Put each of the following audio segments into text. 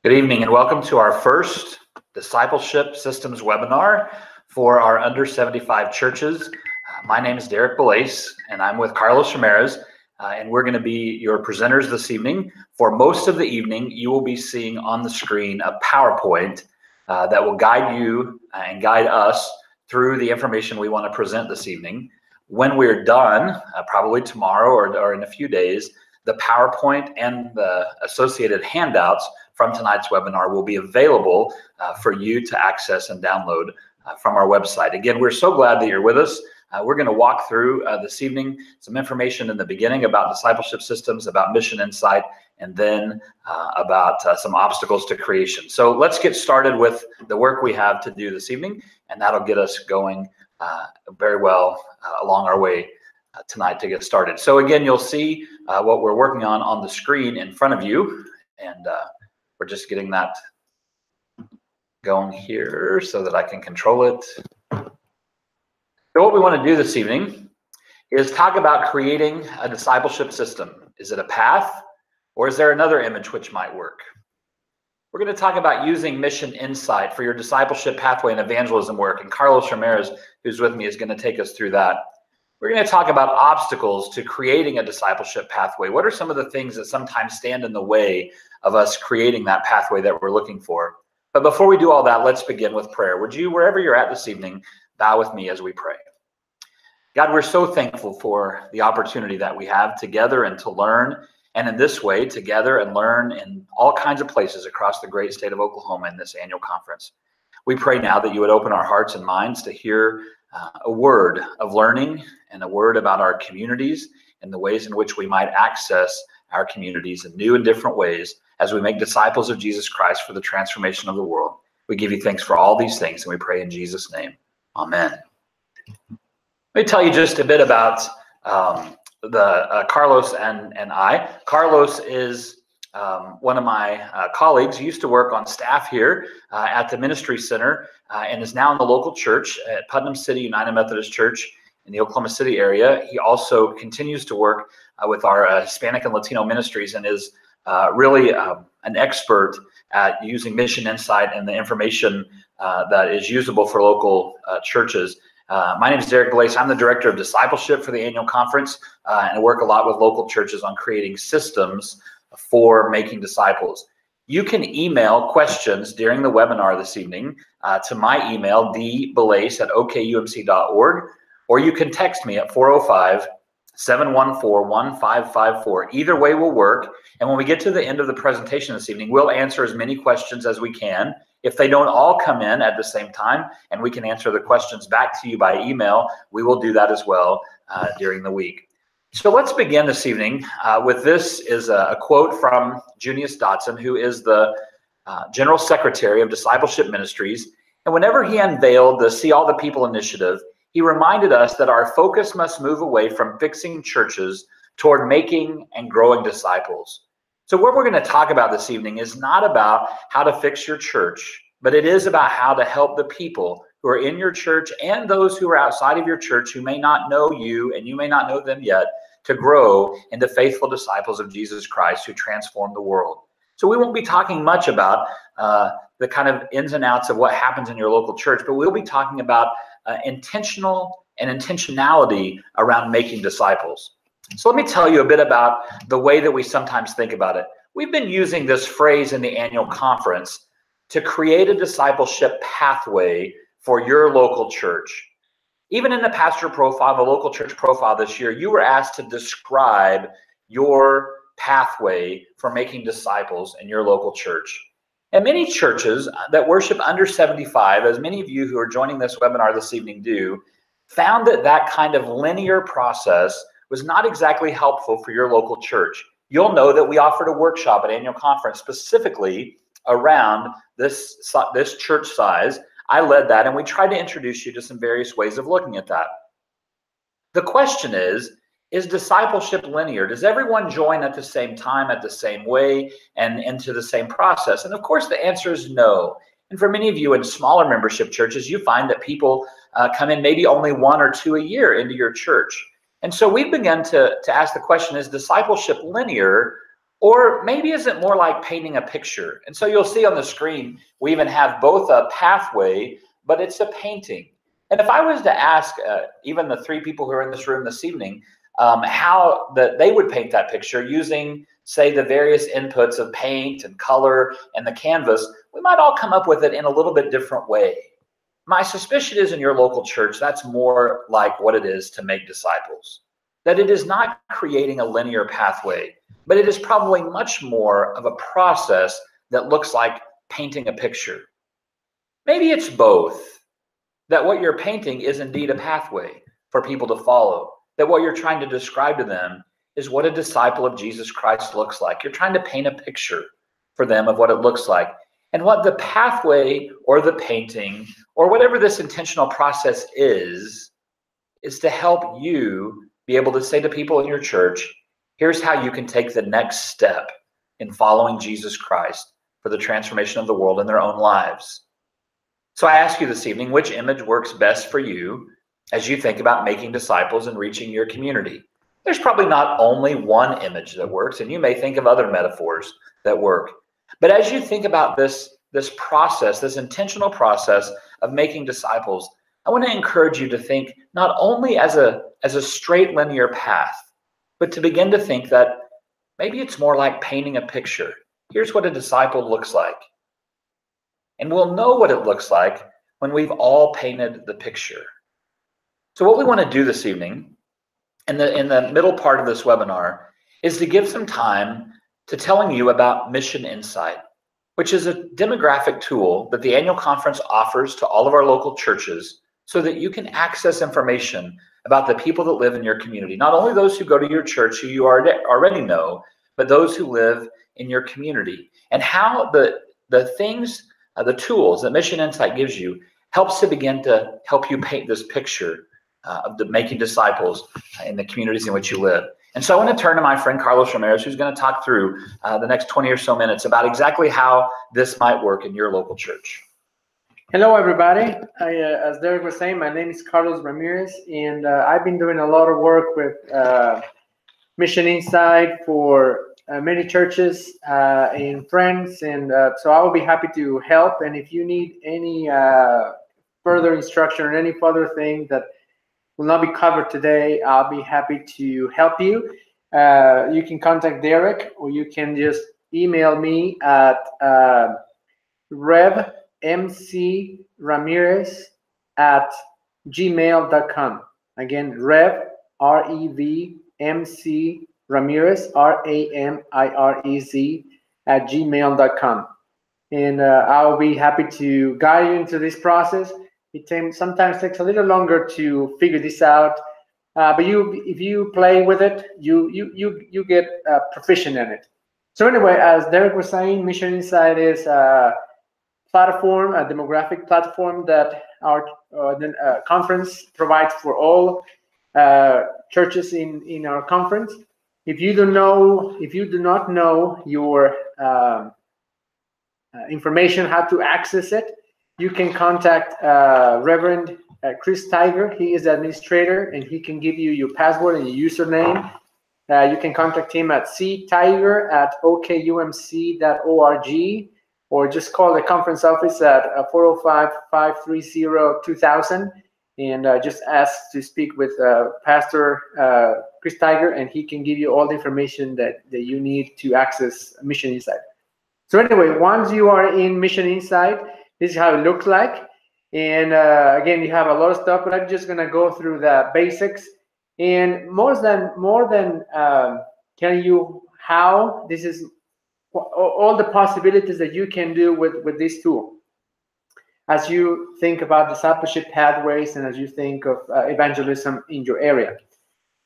Good evening and welcome to our first Discipleship Systems webinar for our under 75 churches. My name is Derrek Belase and I'm with Carlos Ramirez and we're going to be your presenters this evening. For most of the evening, you will be seeing on the screen a PowerPoint that will guide you and guide us through the information we want to present this evening. When we're done, probably tomorrow or in a few days, the PowerPoint and the associated handouts from tonight's webinar will be available for you to access and download from our website. Again, we're so glad that you're with us. We're going to walk through this evening some information in the beginning about discipleship systems, about mission insight, and then about some obstacles to creation. So let's get started with the work we have to do this evening, and that'll get us going very well along our way tonight to get started. So again, you'll see what we're working on the screen in front of you, and we're just getting that going here so that I can control it. So what we want to do this evening is talk about creating a discipleship system. Is it a path, or is there another image which might work? We're going to talk about using mission insight for your discipleship pathway and evangelism work, and Carlos Ramirez, who's with me, is going to take us through that. We're going to talk about obstacles to creating a discipleship pathway. What are some of the things that sometimes stand in the way of us creating that pathway that we're looking for? But before we do all that, let's begin with prayer. Would you, wherever you're at this evening, bow with me as we pray. God, we're so thankful for the opportunity that we have together and to learn, and in this way, together and learn in all kinds of places across the great state of Oklahoma in this annual conference. We pray now that you would open our hearts and minds to hear a word of learning and a word about our communities and the ways in which we might access our communities in new and different ways as we make disciples of Jesus Christ for the transformation of the world. We give you thanks for all these things, and we pray in Jesus' name. Amen. Let me tell you just a bit about Carlos and I. Carlos is one of my colleagues. He used to work on staff here at the Ministry Center and is now in the local church at Putnam City United Methodist Church in the Oklahoma City area. He also continues to work with our Hispanic and Latino ministries and is really an expert at using mission insight and the information that is usable for local churches. My name is Derrek Belase. I'm the director of discipleship for the annual conference, and I work a lot with local churches on creating systems for making disciples. You can email questions during the webinar this evening to my email, dbelase@okumc.org, or you can text me at 405-714-1554. Either way will work. And when we get to the end of the presentation this evening, we'll answer as many questions as we can. If they don't all come in at the same time and we can answer the questions back to you by email, we will do that as well during the week. So let's begin this evening with this is a quote from Junius Dotson, who is the General Secretary of Discipleship Ministries. And whenever he unveiled the See All the People initiative, he reminded us that our focus must move away from fixing churches toward making and growing disciples. So what we're going to talk about this evening is not about how to fix your church, but it is about how to help the people who are in your church and those who are outside of your church who may not know you and you may not know them yet to grow into faithful disciples of Jesus Christ who transform the world. So we won't be talking much about the kind of ins and outs of what happens in your local church, but we'll be talking about intentional and intentionality around making disciples. So let me tell you a bit about the way that we sometimes think about it. We've been using this phrase in the annual conference to create a discipleship pathway for your local church. Even in the pastor profile, the local church profile this year, you were asked to describe your pathway for making disciples in your local church. And many churches that worship under 75, as many of you who are joining this webinar this evening do, found that that kind of linear process was not exactly helpful for your local church. You'll know that we offered a workshop at annual conference specifically around this church size. I led that, and we tried to introduce you to some various ways of looking at that. The question is discipleship linear? Does everyone join at the same time, at the same way, and into the same process? And of course, the answer is no. And for many of you in smaller membership churches, you find that people come in maybe only 1 or 2 a year into your church. And so we've begun to ask the question, is discipleship linear, Or maybe is it more like painting a picture? And so you'll see on the screen, we even have both a pathway, but it's a painting. And if I was to ask even the three people who are in this room this evening, how they would paint that picture using, say, the various inputs of paint and color and the canvas, we might all come up with it in a little bit different way. My suspicion is in your local church, that's more like what it is to make disciples. That it is not creating a linear pathway, but it is probably much more of a process that looks like painting a picture. Maybe it's both, that what you're painting is indeed a pathway for people to follow, that what you're trying to describe to them is what a disciple of Jesus Christ looks like. You're trying to paint a picture for them of what it looks like. And what the pathway or the painting or whatever this intentional process is to help you be able to say to people in your church, here's how you can take the next step in following Jesus Christ for the transformation of the world in their own lives. So I ask you this evening, which image works best for you as you think about making disciples and reaching your community? There's probably not only one image that works, and you may think of other metaphors that work. But as you think about this process, this intentional process of making disciples, I want to encourage you to think not only as a straight linear path, but to begin to think that maybe it's more like painting a picture. Here's what a disciple looks like. And we'll know what it looks like when we've all painted the picture. So what we want to do this evening, in the middle part of this webinar, is to give some time to telling you about Mission Insight, which is a demographic tool that the annual conference offers to all of our local churches so that you can access information about the people that live in your community. Not only those who go to your church who you already know, but those who live in your community. And how the things, the tools that Mission Insight gives you helps to begin to help you paint this picture of making disciples in the communities in which you live. And so I want to turn to my friend Carlos Ramirez, who's going to talk through the next 20 or so minutes about exactly how this might work in your local church. Hello, everybody. As Derrek was saying, my name is Carlos Ramirez, and I've been doing a lot of work with Mission Insight for many churches and friends, and so I will be happy to help. And if you need any further instruction or any further thing that will not be covered today, I'll be happy to help you. You can contact Derrek, or you can just email me at revmcramirez@gmail.com. Again, RevMC Ramirez, RAMIREZ @gmail.com. And I'll be happy to guide you into this process. It sometimes takes a little longer to figure this out, but if you play with it, you get proficient in it. So anyway, as Derrek was saying, Mission Insight is a platform, a demographic platform that our conference provides for all churches in our conference. If you do not know your information, how to access it, you can contact Reverend Chris Tiger. He is the administrator, and he can give you your password and your username. You can contact him at ctiger@okumc.org, or just call the conference office at 405-530-2000, and just ask to speak with Pastor Chris Tiger, and he can give you all the information that you need to access Mission Insight. So anyway, once you are in Mission Insight, this is how it looks like. And again, you have a lot of stuff, but I'm just going to go through the basics. And more than telling you how, this is all the possibilities that you can do with this tool as you think about discipleship pathways and as you think of evangelism in your area.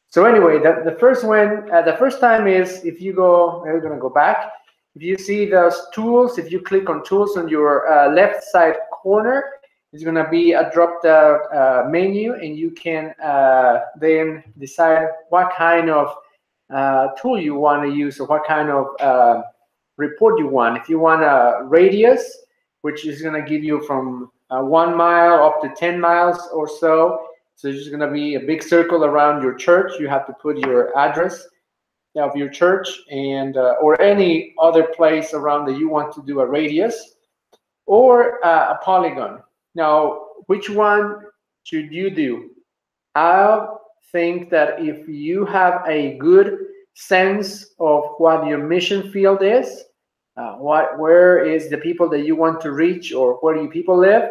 So anyway, the first one, the first time is if you go, we're going to go back. If you see those tools, if you click on tools on your left side corner, it's going to be a drop-down menu, and you can then decide what kind of tool you want to use or what kind of report you want. If you want a radius, which is going to give you from 1 mile up to 10 miles or so, so it's going to be a big circle around your church. You have to put your address. of your church and or any other place around that you want to do a radius, or a polygon. Now, which one should you do? I think that if you have a good sense of what your mission field is, where is the people that you want to reach, or where do you people live,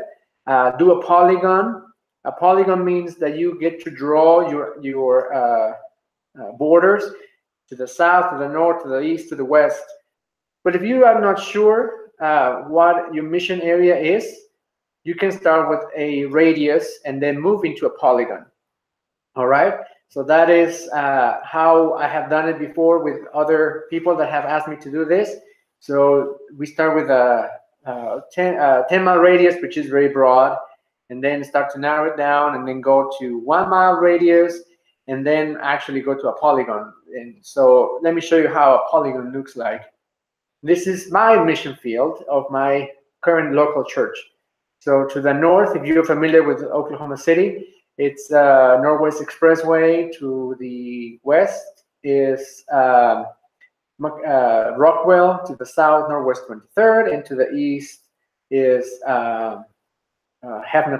do a polygon. A polygon means that you get to draw your borders to the south, to the north, to the east, to the west. But if you are not sure what your mission area is, you can start with a radius and then move into a polygon. All right. So that is how I have done it before with other people that have asked me to do this. So we start with a 10-mile radius, which is very broad, and then start to narrow it down, and then go to 1-mile radius, and then actually go to a polygon. And so let me show you how a polygon looks like. This is my mission field of my current local church. So to the north, if you're familiar with Oklahoma City, it's Northwest Expressway. To the west is Rockwell. To the south, Northwest 23rd, and to the east is Hefner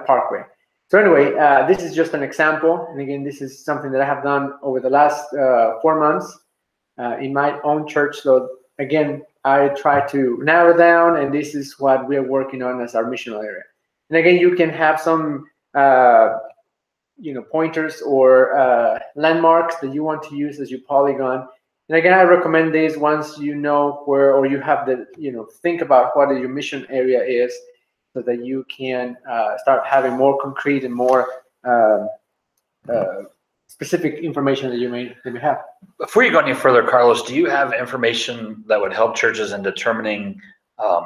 Parkway. So anyway, this is just an example, and again, this is something that I have done over the last 4 months in my own church. So again, I try to narrow down, and this is what we are working on as our missional area. And again, you can have some pointers or landmarks that you want to use as your polygon. And again, I recommend these once you know where, or you have the, think about what your mission area is, so that you can start having more concrete and more specific information that you may have. Before you go any further, Carlos, do you have information that would help churches in determining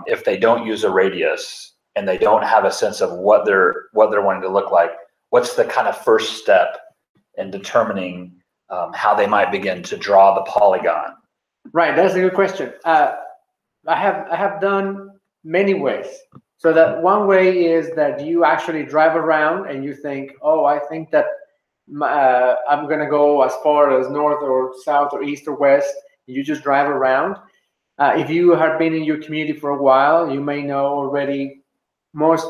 if they don't use a radius and they don't have a sense of what they're wanting to look like? What's the kind of first step in determining how they might begin to draw the polygon? Right, that's a good question. I have done many ways. So that one way is that you actually drive around and you think, oh, I think that I'm going to go as far as north or south or east or west. You just drive around. If you have been in your community for a while, you may know already most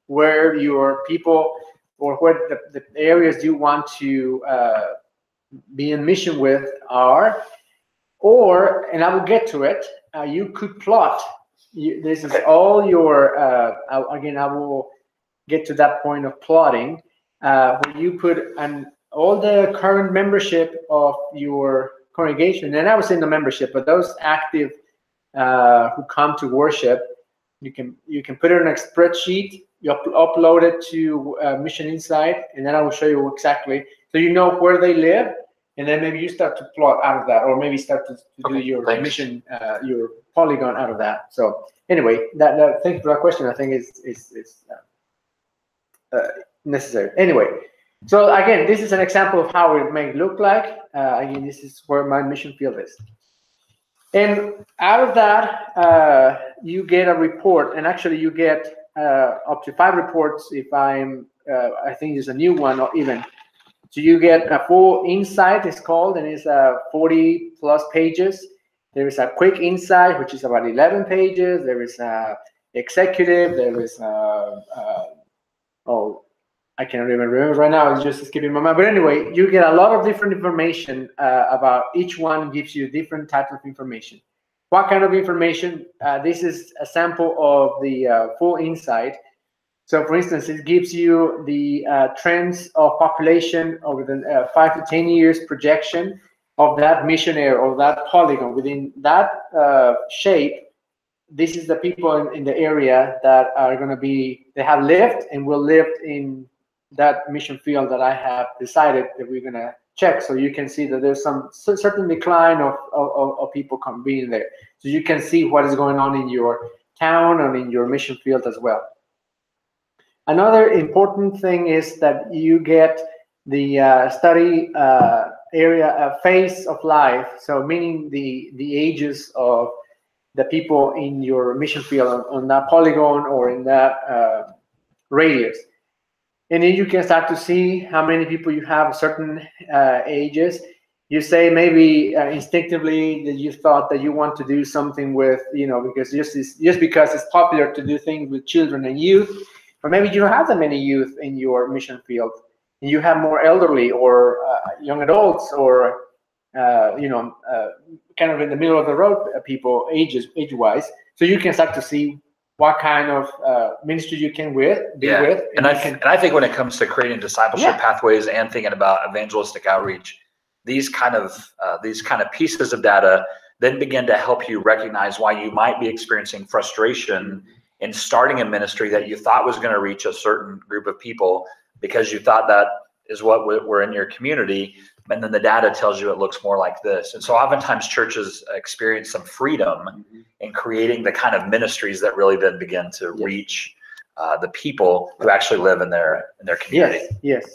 where your people, or where the areas you want to be in mission with are. Or, and I will get to it, you could plot. This is all your, again, I will get to that point of plotting, where you put all the current membership of your congregation, and I was in the membership, but those active who come to worship, you can put it in a spreadsheet, you upload it to Mission Insight, and then I will show you exactly, so you know where they live, and then maybe you start to plot out of that, or maybe start to do your mission, your polygon out of that. So anyway, that thank you for that question. I think is necessary. Anyway, so again, this is an example of how it may look like. Again, this is where my mission field is. And out of that, you get a report, and actually you get up to 5 reports if I think there's a new one, or even. So you get a full insight, it's called, and it's 40 plus pages. There is a quick insight, which is about 11 pages. There is executive. There is I can't even remember right now. It's just escaping my mind. But anyway, you get a lot of different information about each one. Gives you different types of information. What kind of information? This is a sample of the full insight. So, for instance, it gives you the trends of population over the 5 to 10 years projection of that mission area or that polygon. Within that shape, this is the people in the area that are going to be, they have lived and will live in that mission field that I have decided that we're going to check. So you can see that there's some certain decline of people being there. So you can see what is going on in your town and in your mission field as well. Another important thing is that you get the study area phase of life, so meaning the ages of the people in your mission field on that polygon or in that radius. And then you can start to see how many people you have certain ages. you say maybe instinctively that you thought that you want to do something with, because just because it's popular to do things with children and youth, or maybe you don't have that many youth in your mission field, and you have more elderly or young adults or kind of in the middle of the road people age-wise, so you can start to see what kind of ministry you can be with. And I think when it comes to creating discipleship pathways and thinking about evangelistic outreach, these kind of pieces of data then begin to help you recognize why you might be experiencing frustration in starting a ministry that you thought was going to reach a certain group of people because you thought that is what were in your community, and then the data tells you it looks more like this. And so oftentimes churches experience some freedom in creating the kind of ministries that really then begin to reach the people who actually live in their community. Yes.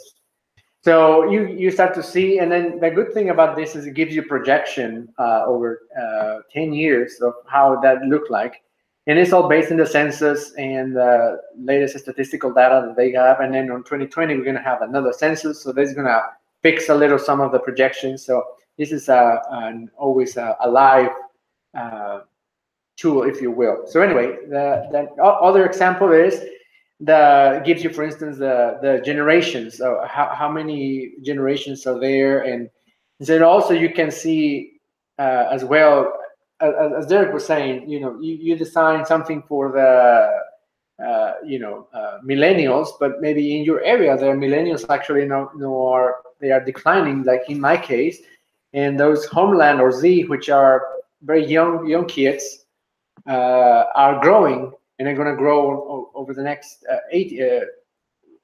So you start to see, and then the good thing about this is it gives you projection over 10 years of how that looked like. And it's all based in the census and the latest statistical data that they have. And then on 2020, we're going to have another census. So that's going to fix a little some of the projections. So this is always a live tool, if you will. So anyway, the other example is gives you, for instance, the generations. So how many generations are there? And then also you can see as well, as Derrek was saying, you design something for the millennials, but maybe in your area, the millennials actually they are declining, like in my case, and those Homeland or Z, which are very young kids, are growing, and they're going to grow over the next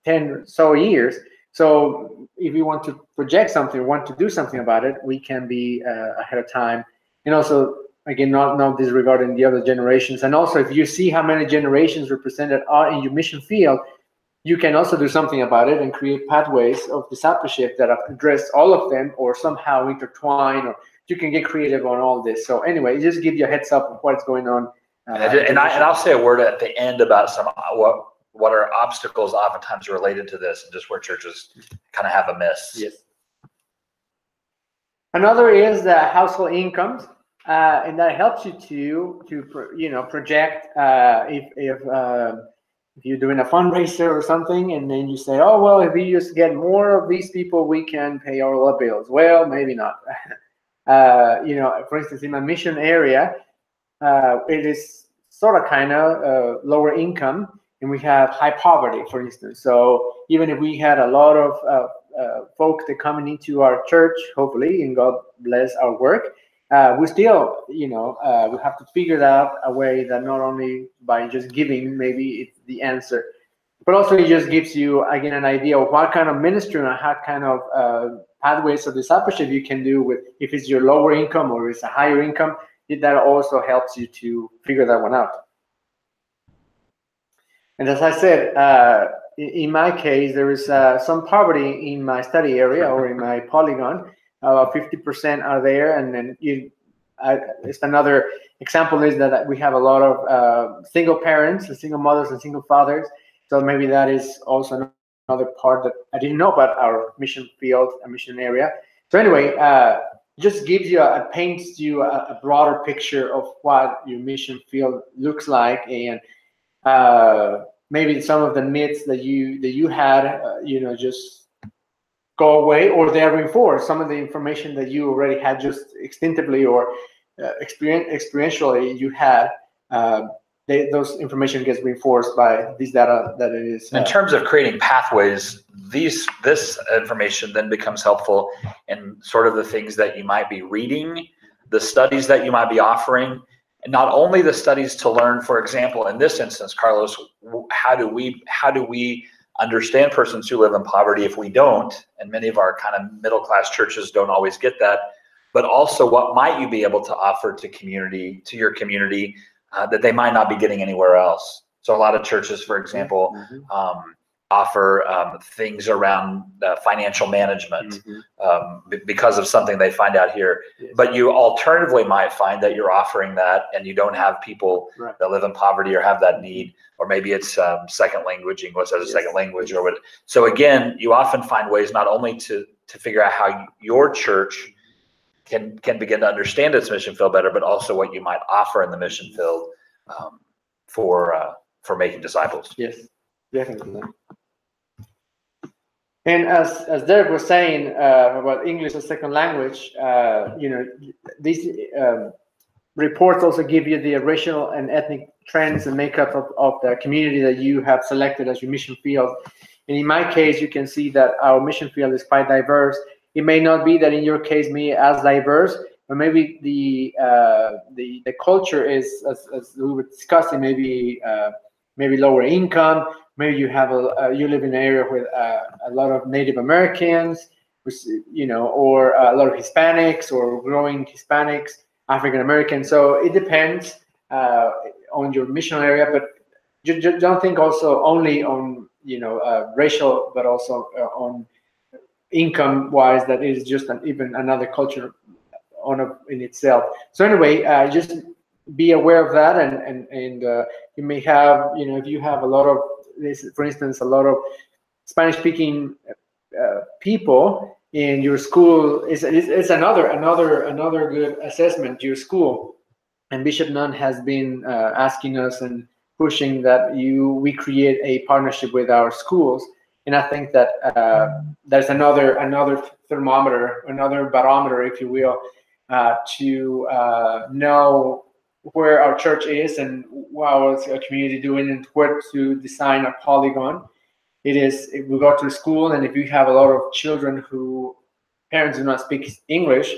10 so years. So if we want to project something, want to do something about it, we can be ahead of time. And also, again, not disregarding the other generations. And also, if you see how many generations represented are in your mission field, you can also do something about it and create pathways of discipleship that address all of them or somehow intertwine, or you can get creative on all this. So anyway, it just gives you a heads up of what's going on. And I'll say a word at the end about some what are obstacles oftentimes related to this and just where churches kind of have a miss. Yes. Another is the household incomes. And that helps you to project if you're doing a fundraiser or something, and then you say, oh well, if we just get more of these people, we can pay all the bills. Well, maybe not. For instance, in my mission area, it is sort of kind of lower income, and we have high poverty, for instance. So even if we had a lot of folk that coming into our church, hopefully, and God bless our work. We still, we have to figure out a way that not only by just giving, maybe it's the answer, but also it just gives you, again, an idea of what kind of ministry and what kind of pathways of discipleship you can do with, if it's your lower income or it's a higher income, that also helps you to figure that one out. And as I said, in my case, there is some poverty in my study area or in my polygon. 50% are there, and then it's another example is that we have a lot of single parents, single mothers, and single fathers. So maybe that is also another part that I didn't know about our mission field, a mission area. So anyway, just gives you paints you a broader picture of what your mission field looks like, and maybe some of the myths that you had, just go away, or they are reinforced. Some of the information that you already had just instinctively or experientially you had, those information gets reinforced by these data that it is. In terms of creating pathways, this information then becomes helpful in sort of the things that you might be reading, the studies that you might be offering, and not only the studies to learn. For example, in this instance, Carlos, how do we understand persons who live in poverty if we don't? And many of our kind of middle-class churches don't always get that. But also, what might you be able to offer to your community that they might not be getting anywhere else? So a lot of churches, for example, offer things around financial management because of something they find out here. Yes. But you alternatively might find that you're offering that and you don't have people that live in poverty or have that need, or maybe it's second language, English as a second language, or what. So again, you often find ways not only to figure out how your church can begin to understand its mission field better, but also what you might offer in the mission field for making disciples. Yes, definitely. And as Derrek was saying about English as second language, these reports also give you the racial and ethnic trends and makeup of the community that you have selected as your mission field. And in my case, you can see that our mission field is quite diverse. It may not be that in your case, me as diverse, but maybe the culture is, as we were discussing, maybe lower income. Maybe you have you live in an area with a lot of Native Americans, or a lot of Hispanics or growing Hispanics, African Americans. So it depends on your mission area, but don't think also only on racial, but also on income wise. That is just even another culture in itself. So anyway, just be aware of that, and you may have, if you have a lot of this, for instance, a lot of Spanish-speaking people in your school, is another good assessment. Your school, and Bishop Nunn has been asking us and pushing that we create a partnership with our schools, and I think that there's another thermometer, another barometer, if you will, to know where our church is and how is our community doing, and where to design a polygon. It is, if we go to school, and if you have a lot of children who parents do not speak English,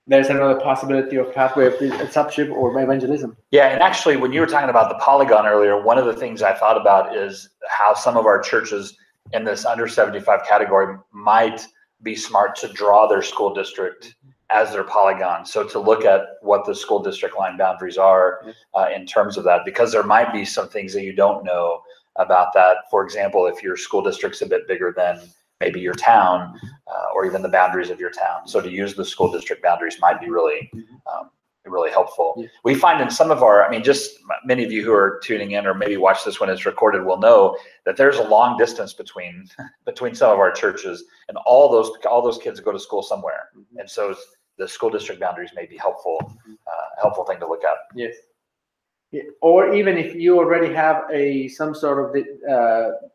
there's another possibility of pathway of discipleship or evangelism. Yeah, and actually, when you were talking about the polygon earlier, one of the things I thought about is how some of our churches in this under 75 category might be smart to draw their school district as their polygon. So to look at what the school district line boundaries are in terms of that, because there might be some things that you don't know about that. For example, if your school district's a bit bigger than maybe your town or even the boundaries of your town. So to use the school district boundaries might be really helpful. Yeah. We find in some of our, just many of you who are tuning in or maybe watch this when it's recorded will know that there's a long distance between some of our churches, and all those kids go to school somewhere. And so the school district boundaries may be helpful thing to look at. Yes. Yeah. Or even if you already have some sort of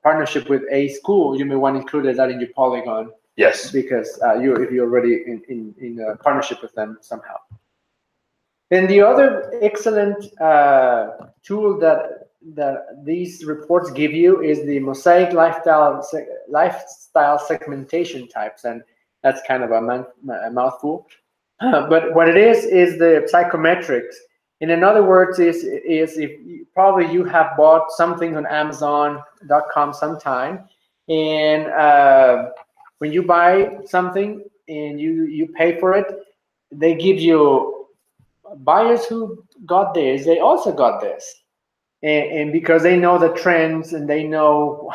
partnership with a school, you may want to include that in your polygon. Yes. Because if you're already in a partnership with them somehow. And the other excellent tool that these reports give you is the mosaic lifestyle segmentation types, and that's kind of a mouthful. But what it is the psychometrics. In other words, is if you have bought something on Amazon.com sometime, and when you buy something and you pay for it, they give you buyers who got this, they also got this, and because they know the trends and they know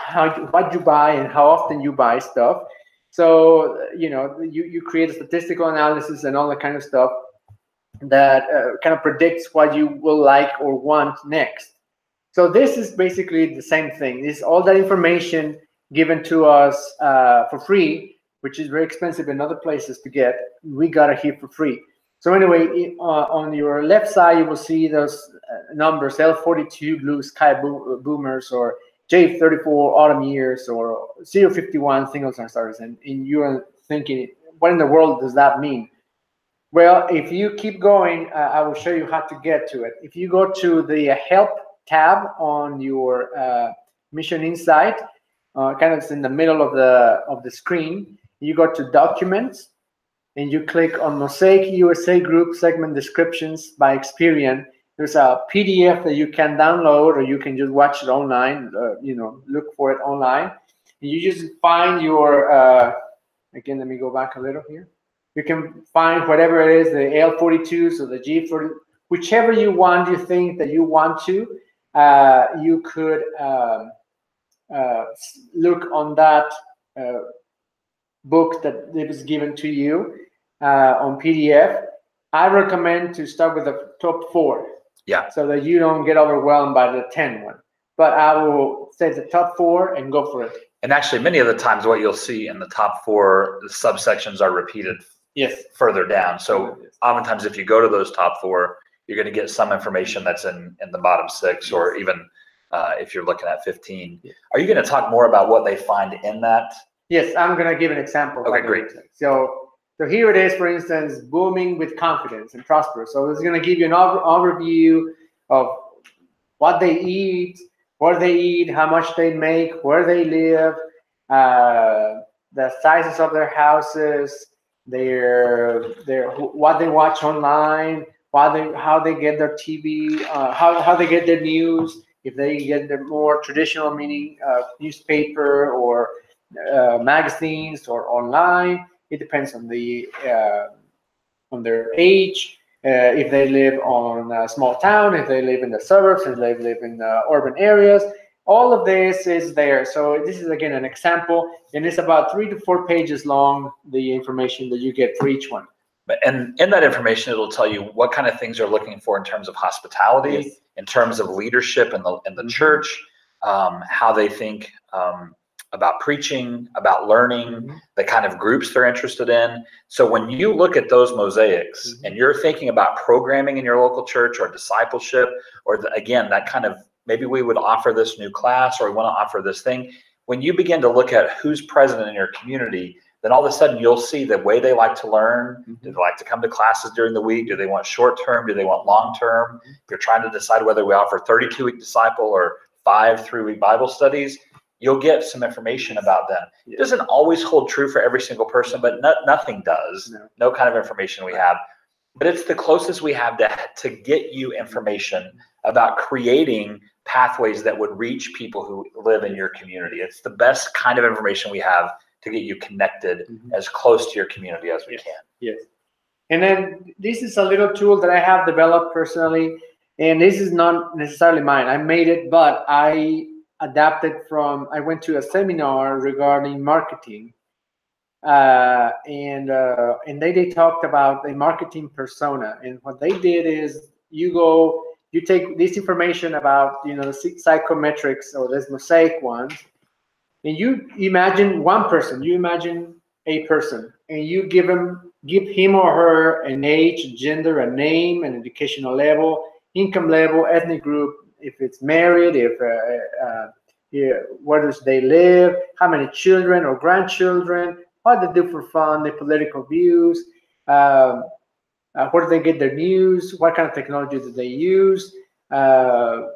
what you buy and how often you buy stuff, so you create a statistical analysis and all that kind of stuff that kind of predicts what you will like or want next. So this is basically the same thing. This all that information given to us for free, which is very expensive in other places to get. We got it here for free. So anyway, on your left side, you will see those numbers: L42 blue sky boomers, or J34 autumn years, or 051 single star stars. And you're thinking, what in the world does that mean? Well, if you keep going, I will show you how to get to it. If you go to the Help tab on your Mission Insight, kind of in the middle of the screen, you go to Documents, and you click on Mosaic USA Group Segment Descriptions by Experian. There's a PDF that you can download, or you can just watch it online. Look for it online. And you just find your. Again, let me go back a little here. You can find whatever it is, the L42s or the G40, whichever you think that you want to. You could look on that book that it was given to you on PDF. I recommend to start with the top 4. Yeah. So that you don't get overwhelmed by the 10 one. But I will say the top 4 and go for it. And actually, many of the times what you'll see in the top 4, the subsections are repeated Yes. further down. So oftentimes if you go to those top 4, you're going to get some information that's in the bottom 6, or even if you're looking at 15. Are you going to talk more about what they find in that? Yes, I'm going to give an example. Okay, great. So here it is, for instance, booming with confidence and prosperous. So it's going to give you an overview of what they eat, where they eat, how much they make, where they live, the sizes of their houses, their what they watch online, how they get their TV, how they get their news, if they get the more traditional, meaning newspaper or magazines or online. It depends on their age. If they live on a small town, if they live in the suburbs, if they live in urban areas, all of this is there. So this is again an example, and it's about 3 to 4 pages long, the information that you get for each one. And in that information, it'll tell you what kind of things you're looking for in terms of hospitality, Yes. in terms of leadership in the church, how they think about preaching, about learning, the kind of groups they're interested in. So when you look at those mosaics and you're thinking about programming in your local church or discipleship, or again, that kind of, maybe we would offer this new class or we want to offer this thing. When you begin to look at who's present in your community, then all of a sudden you'll see the way they like to learn. Do they like to come to classes during the week? Do they want short term? Do they want long term? If you're trying to decide whether we offer 32-week disciple or 5 3-week Bible studies, you'll get some information about them. It doesn't always hold true for every single person, but nothing does. No kind of information we have. But it's the closest we have to get you information about creating pathways that would reach people who live in your community. It's the best kind of information we have to get you connected as close to your community as we can. Yes. And then this is a little tool that I have developed personally, and this is not necessarily mine. I made it, but I adapted I went to a seminar regarding marketing, and they talked about a marketing persona. And what they did is you take this information about, the psychometrics or this mosaic ones, and you imagine one person, you imagine a person, and you give him or her an age, gender, a name, an educational level, income level, ethnic group, if it's married, where does they live, how many children or grandchildren, what they do for fun, their political views, where do they get their news, what kind of technology do they use, where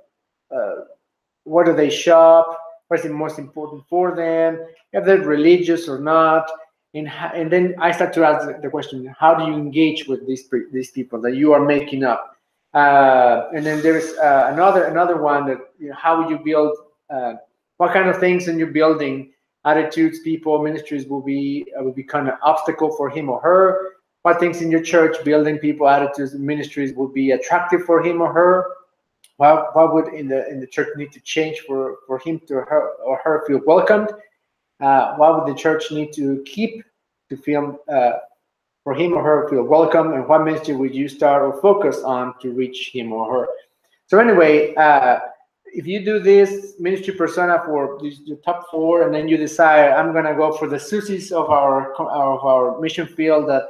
do they shop, what is the most important for them, if they're religious or not. And then I start to ask the question, how do you engage with these people that you are making up? And then there's another one that, how would you build, what kind of things in your building, attitudes, people, ministries will be kind of obstacle for him or her. What things in your church, building, people, attitudes, and ministries will be attractive for him or her. What would in the church need to change for him or her feel welcomed? What would the church need to keep to feel for him or her feel welcome? And what ministry would you start or focus on to reach him or her? So anyway, if you do this ministry persona for your top 4, and then you decide, I'm going to go for the Susies of our mission field that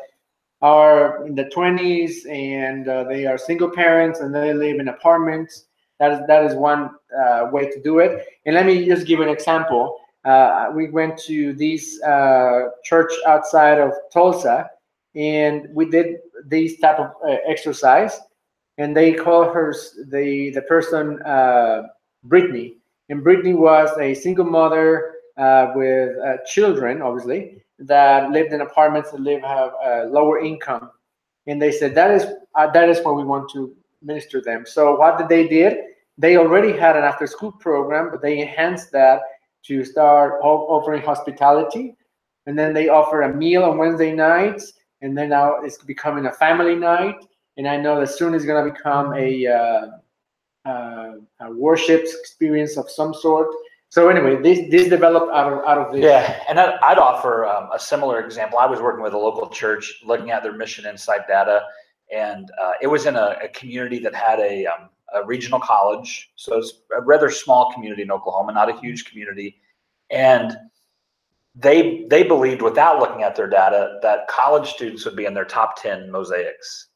are in the 20s, and they are single parents and they live in apartments. That is one way to do it. And let me just give an example. We went to this church outside of Tulsa, and we did this type of exercise. And they call the person Brittany. And Brittany was a single mother with children, obviously, that lived in apartments that have a lower income. And they said that is what we want to minister them. So what did they did? They already had an after-school program, but they enhanced that to start offering hospitality. And then they offer a meal on Wednesday nights, and then now it's becoming a family night. And I know that soon it's going to become a worship experience of some sort. So anyway, this developed out of this. Yeah, and I'd offer a similar example. I was working with a local church, looking at their mission insight data, and it was in a community that had a regional college. So it's a rather small community in Oklahoma, not a huge community. And they believed, without looking at their data, that college students would be in their top 10 mosaics.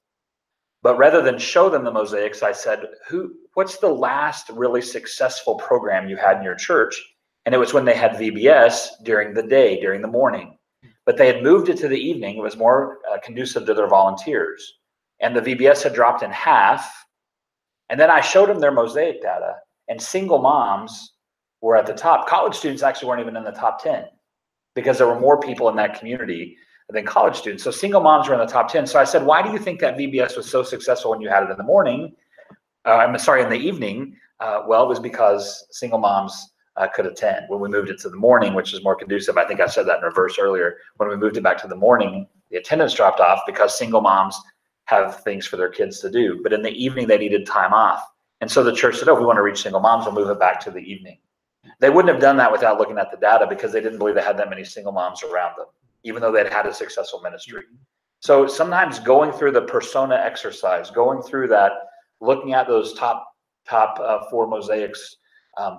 But rather than show them the mosaics, I said, what's the last really successful program you had in your church? And it was when they had VBS during the day, during the morning. But they had moved it to the evening. It was more conducive to their volunteers. And the VBS had dropped in half. And then I showed them their mosaic data, and single moms were at the top. College students actually weren't even in the top 10 because there were more people in that community than college students. So single moms were in the top 10. So I said, why do you think that VBS was so successful when you had it in the morning? In the evening. Well, it was because single moms could attend. When we moved it to the morning, which is more conducive, I think I said that in reverse earlier. When we moved it back to the morning, the attendance dropped off because single moms have things for their kids to do. But in the evening, they needed time off. And so the church said, we want to reach single moms, we'll move it back to the evening. They wouldn't have done that without looking at the data because they didn't believe they had that many single moms around them, even though they'd had a successful ministry. So sometimes going through the persona exercise, going through that, looking at those top 4 mosaics,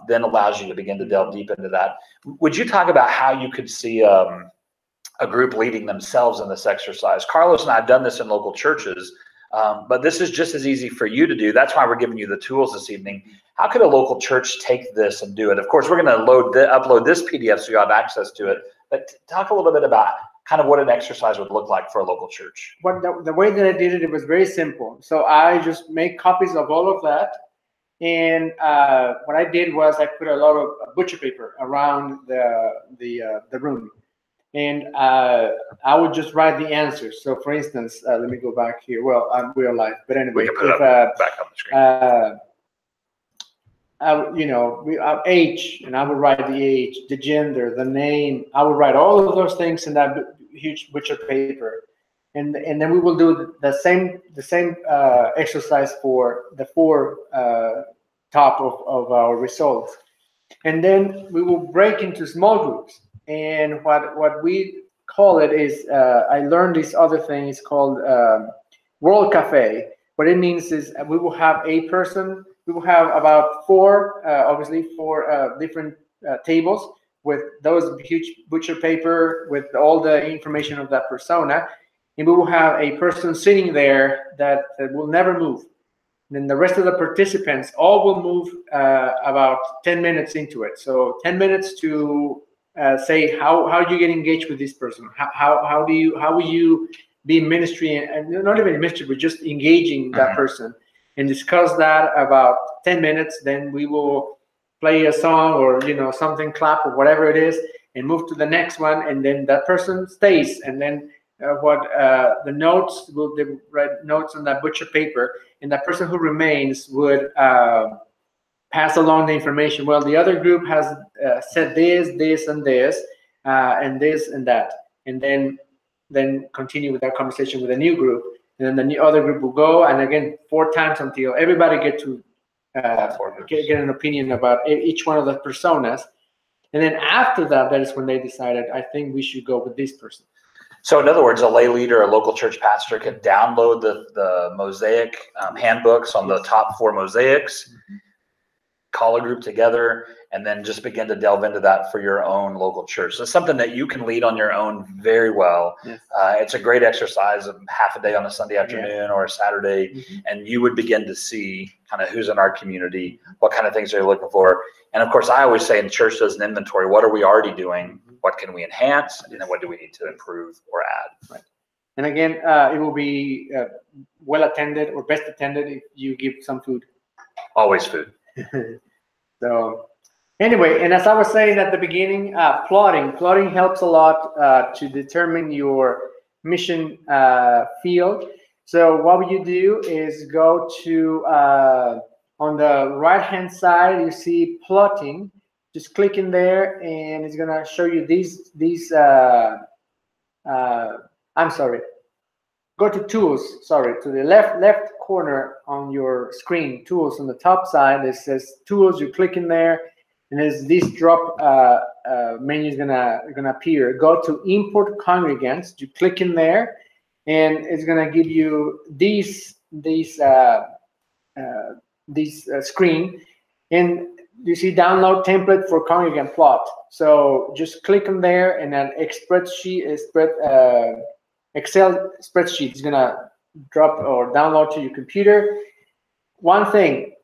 then allows you to begin to delve deep into that. Would you talk about how you could see a group leading themselves in this exercise? Carlos and I have done this in local churches, but this is just as easy for you to do. That's why we're giving you the tools this evening. How could a local church take this and do it? Of course, we're going to upload this PDF so you have access to it. But talk a little bit about kind of what an exercise would look like for a local church. The way that I did it, it was very simple. So I just made copies of all of that. And what I did was I put a lot of butcher paper around the room. And I would just write the answers. So for instance, let me go back here. Well, we're live, but anyway. We can put it back on the screen. Age, and I would write the age, the gender, the name. I would write all of those things in that huge butcher paper, and then we will do the same exercise for the 4 top of our results, and then we will break into small groups. And what we call it is I learned this other thing. It's called World Cafe. What it means is we will have a person. We will have about 4 different tables with those huge butcher paper with all the information of that persona. And we will have a person sitting there that will never move. And then the rest of the participants all will move about 10 minutes into it. So 10 minutes to say how do you get engaged with this person? How will you be in ministry, and not even in ministry, but just engaging that person. And discuss that about 10 minutes. Then we will play a song or something, clap or whatever it is, and move to the next one. And then that person stays. And then the notes will write notes on that butcher paper, and that person who remains would pass along the information. Well, the other group has said this, and this, and this and that, and then continue with that conversation with a new group. And then the other group will go, and again 4 times until everybody get to get an opinion about each one of the personas. And then after that is when they decided, I think we should go with this person. So in other words, a lay leader, a local church pastor can download the mosaic handbooks on the top 4 mosaics, call a group together, and then just begin to delve into that for your own local church. So it's something that you can lead on your own very well. Yes. It's a great exercise of half a day on a Sunday afternoon or a Saturday, and you would begin to see kind of who's in our community, what kind of things they're looking for. And of course, I always say in church does an inventory. What are we already doing? What can we enhance? And then what do we need to improve or add? Right. And again, it will be well attended or best attended if you give some food. Always food. So anyway, and as I was saying at the beginning, plotting helps a lot to determine your mission field. So what you do is go to on the right hand side, you see plotting. Just click in there, and it's gonna show you these. I'm sorry. Go to tools. Sorry, to the left corner on your screen. Tools on the top side. It says tools. You click in there, and there's this drop menu is gonna appear. Go to import congregants. You click in there, and it's gonna give you this screen. And you see download template for congregant plot. So just click on there, and then Excel spreadsheet is gonna drop or download to your computer. One thing,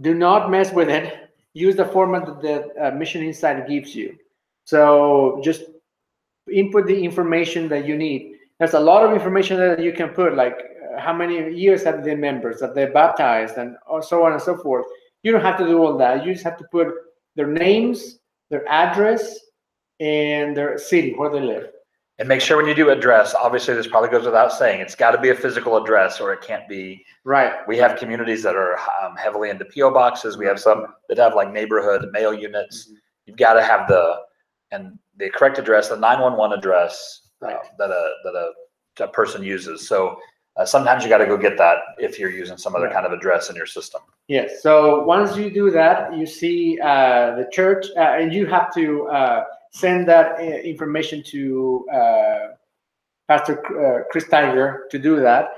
do not mess with it. Use the format that the Mission Insight gives you. So just input the information that you need. There's a lot of information that you can put, like how many years have they members, that they're baptized, and so on and so forth. You don't have to do all that. You just have to put their names, their address, and their city where they live. And make sure when you do address, obviously this probably goes without saying, it's got to be a physical address or it can't be. Right. We have communities that are heavily into PO boxes. We have some that have like neighborhood mail units. You've got to have the correct address, the 911 address that a person uses. So sometimes you got to go get that if you're using some other kind of address in your system. Yes. So once you do that, you see the church, and you have to send that information to Pastor Chris Tiger to do that.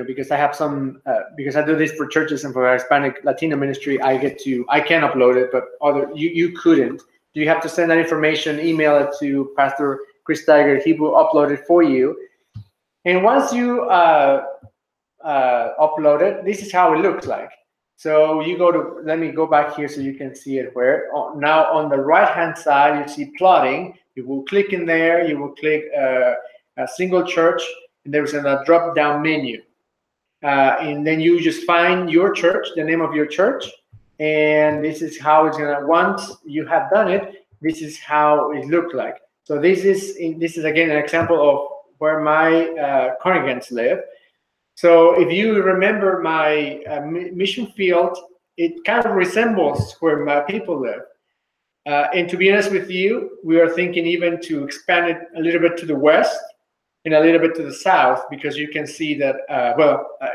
Because I have some, because I do this for churches and for our Hispanic Latino ministry, I can upload it, but you couldn't. You have to send that information, email it to Pastor Chris Tiger. He will upload it for you. And once you upload it, this is how it looks like. So you go to, let me go back here so you can see it where. Now on the right-hand side, you see plotting. You will click in there. You will click a single church, and there's a drop-down menu. And then you just find your church, the name of your church, and this is how it's gonna. Once you have done it, this is how it looked like. So this is again an example of where my congregants live. So if you remember my mission field, it kind of resembles where my people live. And to be honest with you, we are thinking even to expand it a little bit to the west and a little bit to the south, because you can see that,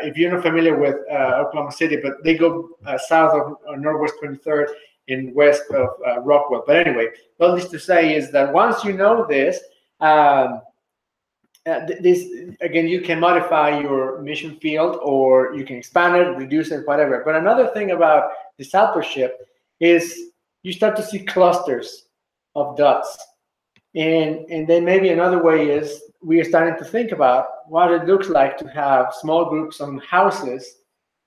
if you're not familiar with Oklahoma City, but they go south of Northwest 23rd and west of Rockwell. But anyway, all this to say is that once you know this, again, you can modify your mission field, or you can expand it, reduce it, whatever. But another thing about discipleship is you start to see clusters of dots. And then maybe another way is we are starting to think about what it looks like to have small groups on houses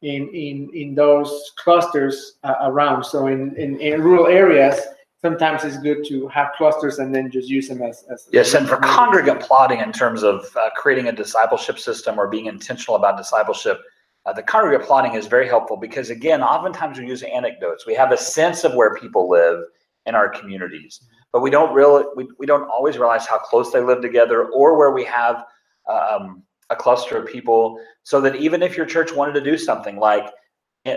in those clusters around. So in rural areas, sometimes it's good to have clusters and then just use them as yes. And for congregate plotting, in terms of creating a discipleship system or being intentional about discipleship, the congregate plotting is very helpful, because again, oftentimes we use anecdotes. We have a sense of where people live in our communities, but we don't always realize how close they live together, or where we have a cluster of people, so that even if your church wanted to do something like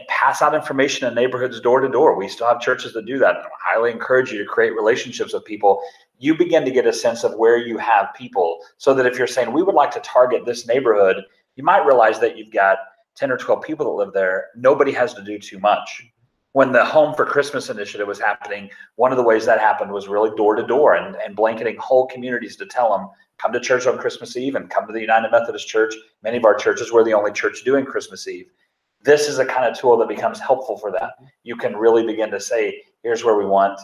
pass out information in neighborhoods door to door. We still have churches that do that. And I highly encourage you to create relationships with people. You begin to get a sense of where you have people, so that if you're saying, we would like to target this neighborhood, you might realize that you've got 10 or 12 people that live there. Nobody has to do too much. When the Home for Christmas initiative was happening, one of the ways that happened was really door to door and blanketing whole communities to tell them, come to church on Christmas Eve and come to the United Methodist Church. Many of our churches were the only church doing Christmas Eve. This is a kind of tool that becomes helpful for that. You can really begin to say, here's where we want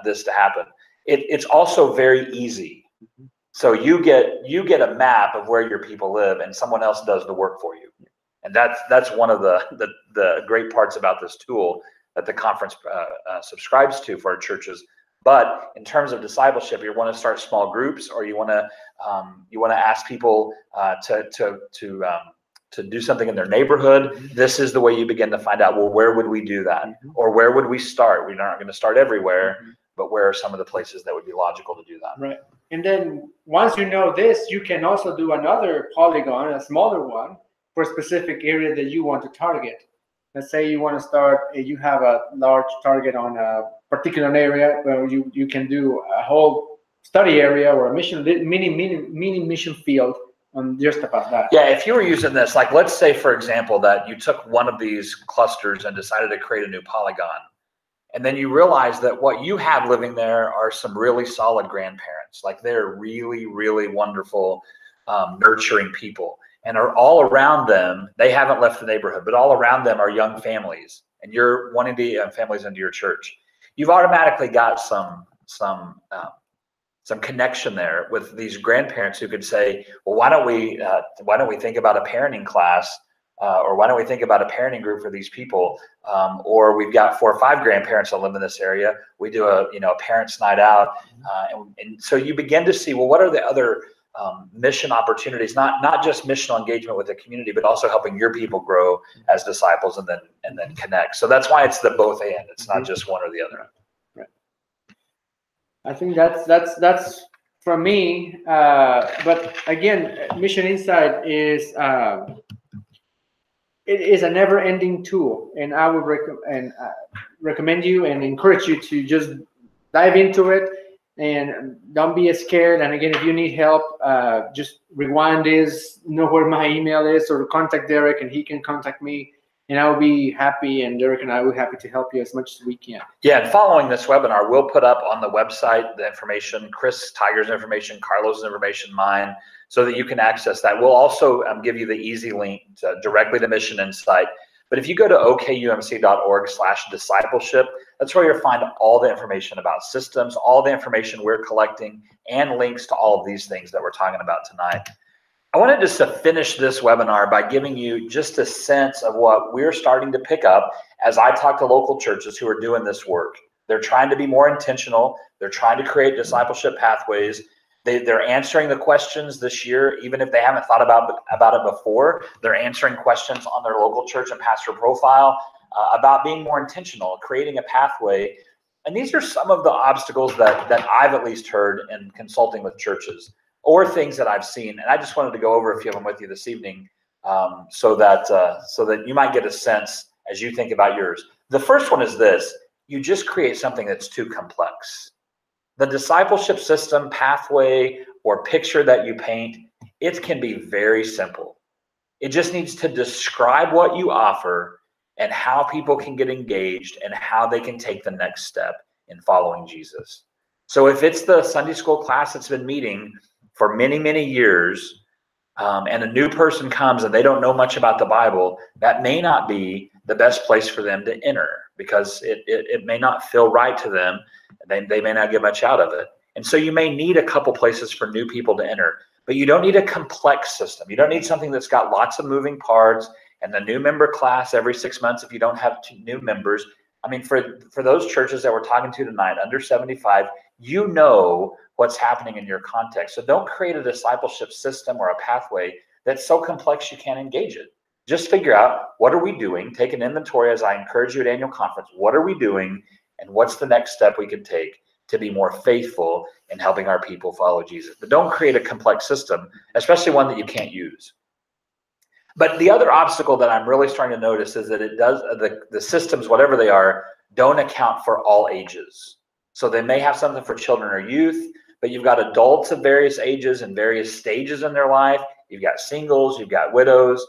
this to happen. It's also very easy. So you get a map of where your people live, and someone else does the work for you. And that's one of the great parts about this tool that the conference subscribes to for our churches. But in terms of discipleship, you want to start small groups, or you want to ask people to do something in their neighborhood. This is the way you begin to find out, well, where would we do that? Or where would we start? We're not going to start everywhere, but where are some of the places that would be logical to do that? Right. And then once you know this, you can also do another polygon, a smaller one, for a specific area that you want to target. Let's say you want to start, you have a large target on a particular area where you can do a whole study area or a mini mission field on just about that. Yeah, if you were using this, like let's say, for example, that you took one of these clusters and decided to create a new polygon, and then you realize that what you have living there are some really solid grandparents. Like they're really, really wonderful, nurturing people. and are all around them. They haven't left the neighborhood, but all around them are young families, and you're wanting to get families into your church. You've automatically got some connection there with these grandparents who could say, well, why don't we think about a parenting class, or why don't we think about a parenting group for these people? Or we've got 4 or 5 grandparents that live in this area. We do a parents' night out, and so you begin to see, well, what are the other mission opportunities? Not just missional engagement with the community, but also helping your people grow as disciples and then connect. So that's why it's the both and. It's not just one or the other. Right. I think that's for me. But again, Mission Insight is. It is a never-ending tool, and I would recommend you and encourage you to just dive into it and don't be scared. And again, if you need help, just rewind this, know where my email is, or contact Derrek, and he can contact me, and I will be happy, and Derrek and I will be happy to help you as much as we can. Yeah, and following this webinar, we'll put up on the website the information, Chris Tiger's information, Carlos' information, mine, so that you can access that. We'll also give you the easy link directly to Mission Insight. But if you go to okumc.org/discipleship, that's where you'll find all the information about systems, all the information we're collecting, and links to all of these things that we're talking about tonight. I wanted just to finish this webinar by giving you just a sense of what we're starting to pick up as I talk to local churches who are doing this work. They're trying to be more intentional. They're trying to create discipleship pathways. They're answering the questions this year, even if they haven't thought about it before. They're answering questions on their local church and pastor profile about being more intentional, creating a pathway. And these are some of the obstacles that I've at least heard in consulting with churches, or things that I've seen. And I just wanted to go over a few of them with you this evening, so that you might get a sense as you think about yours. The first one is this: you just create something that's too complex. The discipleship system, pathway, or picture that you paint, it can be very simple. It just needs to describe what you offer and how people can get engaged and how they can take the next step in following Jesus. So if it's the Sunday school class that's been meeting for many, many years, and a new person comes and they don't know much about the Bible, that may not be the best place for them to enter, because it may not feel right to them. They may not get much out of it. And so you may need a couple places for new people to enter, but you don't need a complex system. You don't need something that's got lots of moving parts and the new member class every 6 months if you don't have 2 new members. I mean, for those churches that we're talking to tonight, under 75, you know what's happening in your context. So don't create a discipleship system or a pathway that's so complex you can't engage it. Just figure out, what are we doing? Take an inventory, as I encourage you at annual conference. What are we doing? And what's the next step we can take to be more faithful in helping our people follow Jesus? But don't create a complex system, especially one that you can't use. But the other obstacle that I'm really starting to notice is that it does, the systems, whatever they are, don't account for all ages. So they may have something for children or youth, but you've got adults of various ages and various stages in their life. You've got singles, you've got widows,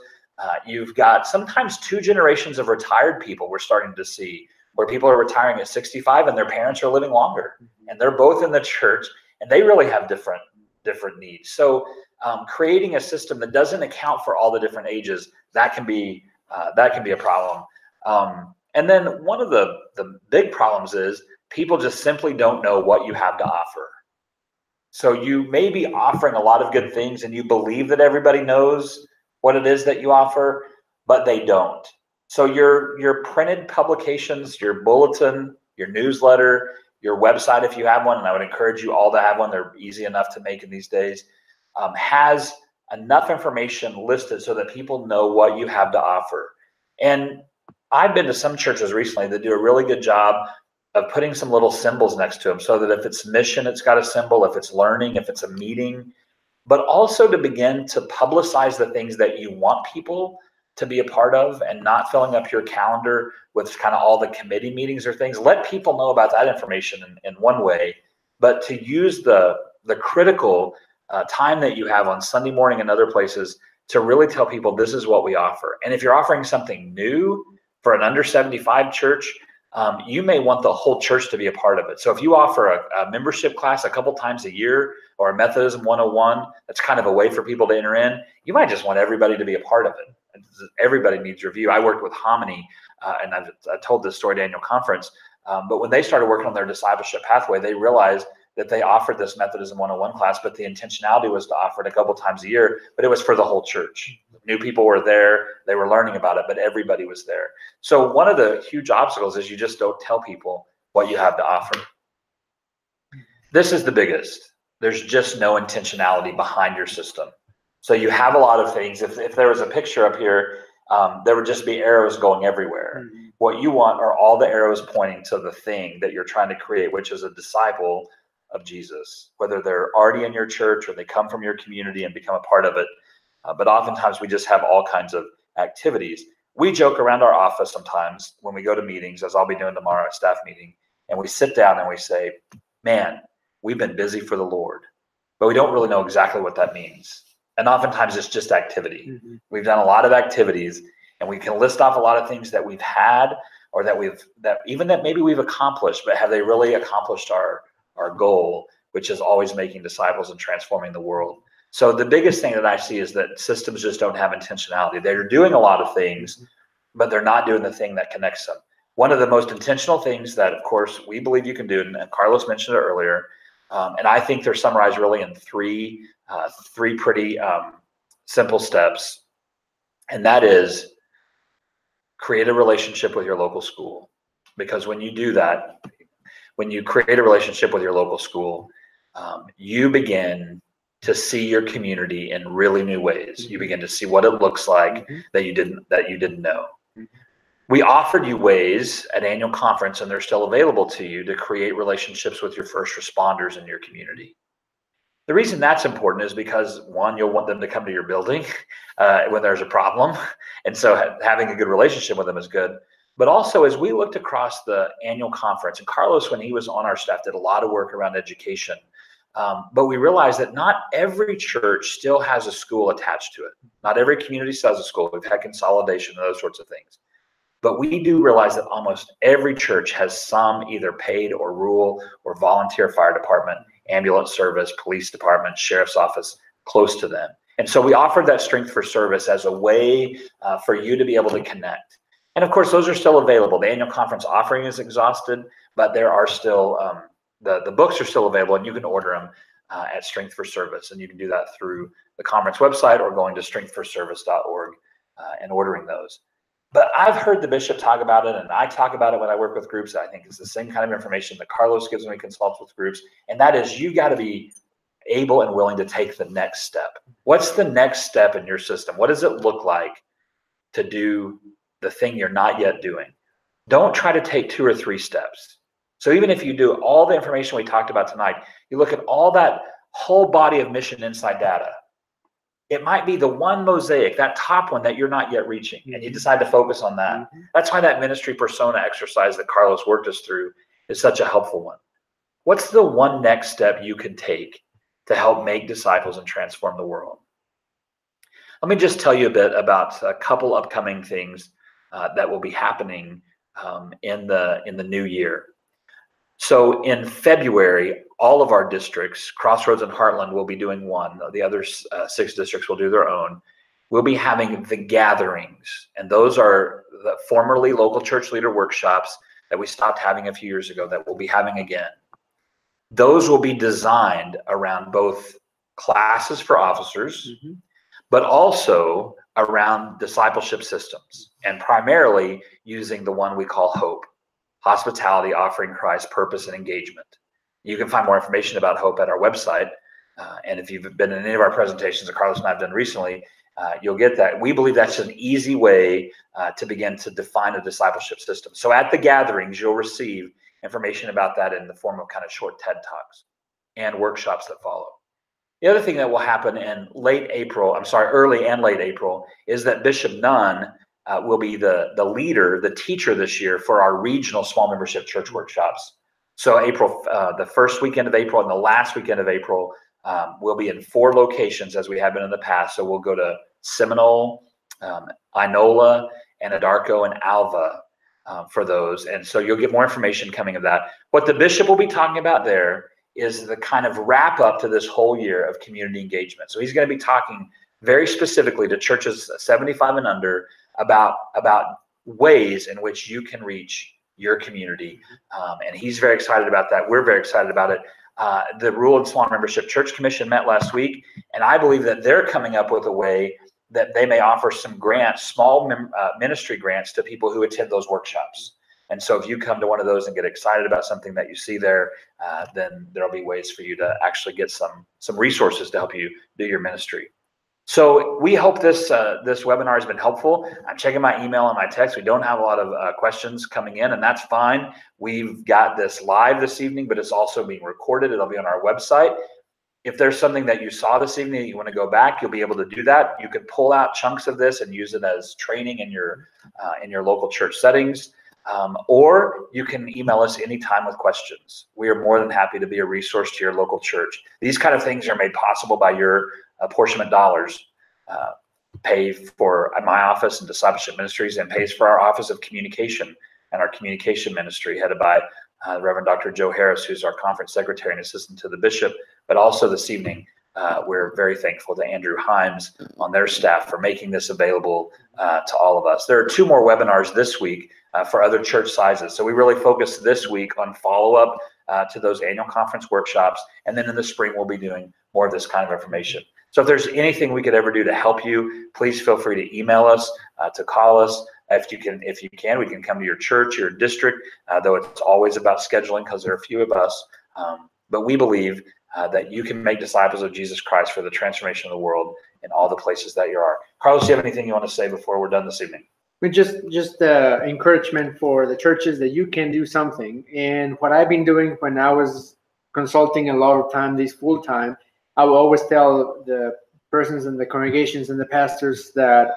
you've got sometimes 2 generations of retired people we're starting to see, where people are retiring at 65 and their parents are living longer, and they're both in the church, and they really have different needs. So creating a system that doesn't account for all the different ages, that can be a problem. And then one of the big problems is people just simply don't know what you have to offer. So you may be offering a lot of good things and you believe that everybody knows what it is that you offer, but they don't. So your printed publications, your bulletin, your newsletter, your website, if you have one, and I would encourage you all to have one, they're easy enough to make in these days, has enough information listed so that people know what you have to offer. And I've been to some churches recently that do a really good job of putting some little symbols next to them, so that if it's mission, it's got a symbol, if it's learning, if it's a meeting, but also to begin to publicize the things that you want people to be a part of, and not filling up your calendar with kind of all the committee meetings or things. Let people know about that information in one way, but to use the critical time that you have on Sunday morning and other places to really tell people this is what we offer. And if you're offering something new for an under 75 church, you may want the whole church to be a part of it. So if you offer a membership class a couple times a year, or a Methodism 101, that's kind of a way for people to enter in, you might just want everybody to be a part of it. Everybody needs review. I worked with Hominy, and I told this story at annual conference, but when they started working on their discipleship pathway, they realized that they offered this Methodism 101 class, but the intentionality was to offer it a couple times a year, but it was for the whole church. New people were there, they were learning about it, but everybody was there. So one of the huge obstacles is you just don't tell people what you have to offer. This is the biggest. There's just no intentionality behind your system. So you have a lot of things. If there was a picture up here, there would just be arrows going everywhere. Mm-hmm. What you want are all the arrows pointing to the thing that you're trying to create, which is a disciple of Jesus, whether they're already in your church or they come from your community and become a part of it. But oftentimes we just have all kinds of activities. We joke around our office sometimes when we go to meetings, as I'll be doing tomorrow at staff meeting, and we sit down and we say, man, we've been busy for the Lord, but we don't really know exactly what that means. And oftentimes it's just activity. Mm-hmm. We've done a lot of activities, and we can list off a lot of things that we've had, or that maybe we've accomplished, but have they really accomplished our goal, which is always making disciples and transforming the world? So the biggest thing that I see is that systems just don't have intentionality. They're doing a lot of things, but they're not doing the thing that connects them. One of the most intentional things that, of course, we believe you can do, and Carlos mentioned it earlier, and I think they're summarized really in three pretty simple steps, and that is create a relationship with your local school. Because when you do that, when you create a relationship with your local school, you begin to see your community in really new ways. Mm-hmm. You begin to see what it looks like, mm-hmm. that you didn't know. Mm-hmm. We offered you ways at annual conference, and they're still available to you, to create relationships with your first responders in your community. The reason that's important is because, one, you'll want them to come to your building when there's a problem, and so having a good relationship with them is good. But also, as we looked across the annual conference, and Carlos, when he was on our staff, did a lot of work around education, but we realized that not every church still has a school attached to it. Not every community still has a school. We've had consolidation and those sorts of things. But we do realize that almost every church has some either paid or rural or volunteer fire department, ambulance service, police department, sheriff's office close to them. And so we offered that Strength for Service as a way for you to be able to connect. And of course, those are still available. The annual conference offering is exhausted, but there are still, the books are still available, and you can order them at Strength for Service. And you can do that through the conference website or going to strengthforservice.org and ordering those. But I've heard the bishop talk about it, and I talk about it when I work with groups. I think it's the same kind of information that Carlos gives when he consults with groups, and that is you got to be able and willing to take the next step. What's the next step in your system? What does it look like to do the thing you're not yet doing? Don't try to take 2 or 3 steps. So even if you do all the information we talked about tonight, you look at all that whole body of mission insight data, it might be the one mosaic, that top one that you're not yet reaching, and you decide to focus on that. Mm-hmm. That's why that ministry persona exercise that Carlos worked us through is such a helpful one. What's the one next step you can take to help make disciples and transform the world? Let me just tell you a bit about a couple upcoming things that will be happening in the new year. So in February, all of our districts, Crossroads and Heartland, will be doing one. The other 6 districts will do their own. We'll be having the gatherings, and those are the formerly local church leader workshops that we stopped having a few years ago that we'll be having again. Those will be designed around both classes for officers, mm-hmm. but also around discipleship systems, and primarily using the one we call HOPE. Hospitality, offering Christ, purpose, and engagement. You can find more information about HOPE at our website. And if you've been in any of our presentations that Carlos and I have done recently, you'll get that. We believe that's an easy way to begin to define a discipleship system. So at the gatherings, you'll receive information about that in the form of kind of short TED Talks and workshops that follow. The other thing that will happen in early and late April, is that Bishop Nunn will be the leader, the teacher this year for our regional small membership church workshops. So April, the first weekend of April and the last weekend of April, we'll be in 4 locations as we have been in the past. So we'll go to Seminole, Inola, Anadarko, and Alva for those. And so you'll get more information coming of that. What the bishop will be talking about there is the kind of wrap up to this whole year of community engagement. So he's going to be talking very specifically to churches 75 and under about ways in which you can reach your community. And he's very excited about that. We're very excited about it. The Rural and Small Membership Church Commission met last week, and I believe that they're coming up with a way that they may offer some grants, small ministry grants to people who attend those workshops. And so if you come to one of those and get excited about something that you see there, then there'll be ways for you to actually get some resources to help you do your ministry. So we hope this webinar has been helpful. I'm checking my email and my text. We don't have a lot of questions coming in, and that's fine. We've got this live this evening, but it's also being recorded. It'll be on our website. If there's something that you saw this evening that you want to go back, you'll be able to do that. You can pull out chunks of this and use it as training in your local church settings, or you can email us anytime with questions. We are more than happy to be a resource to your local church. These kind of things are made possible by your apportionment dollars, pay for my office and Discipleship Ministries, and pays for our Office of Communication and our Communication Ministry, headed by Reverend Dr. Joe Harris, who's our conference secretary and assistant to the bishop. But also this evening, we're very thankful to Andrew Himes on their staff for making this available to all of us. There are 2 more webinars this week for other church sizes. So we really focus this week on follow-up to those annual conference workshops. And then in the spring, we'll be doing more of this kind of information. So if there's anything we could ever do to help you, please feel free to email us, to call us. If you can, we can come to your church, your district, though it's always about scheduling because there are a few of us. But we believe that you can make disciples of Jesus Christ for the transformation of the world in all the places that you are. Carlos, do you have anything you want to say before we're done this evening? Just encouragement for the churches that you can do something. And what I've been doing when I was consulting a lot of time, these full time, I will always tell the persons in the congregations and the pastors that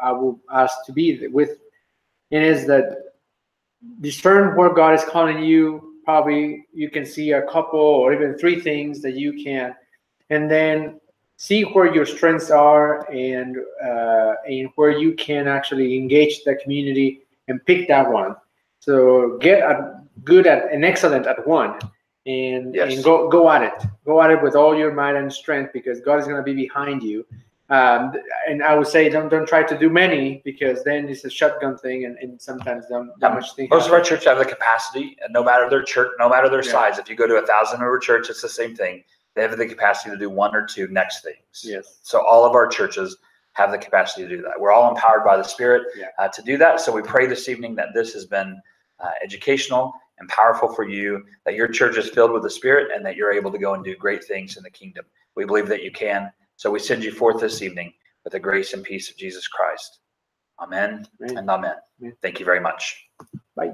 I will ask to be with, and is that discern where God is calling you. Probably you can see a couple or even 3 things that you can, and then see where your strengths are and where you can actually engage the community and pick that one. So get good at and excellent at one. And go at it with all your might and strength, because God is going to be behind you. And I would say don't try to do many, because then it's a shotgun thing, and sometimes not much thing. Most of our churches have the capacity, and no matter their church, no matter their size. If you go to 1,000 member church, it's the same thing. They have the capacity to do 1 or 2 next things. Yes. So all of our churches have the capacity to do that. We're all empowered by the Spirit to do that. So we pray this evening that this has been educational and powerful for you, that your church is filled with the Spirit, and that you're able to go and do great things in the kingdom. We believe that you can. So we send you forth this evening with the grace and peace of Jesus Christ. Amen and amen. Thank you very much. Bye.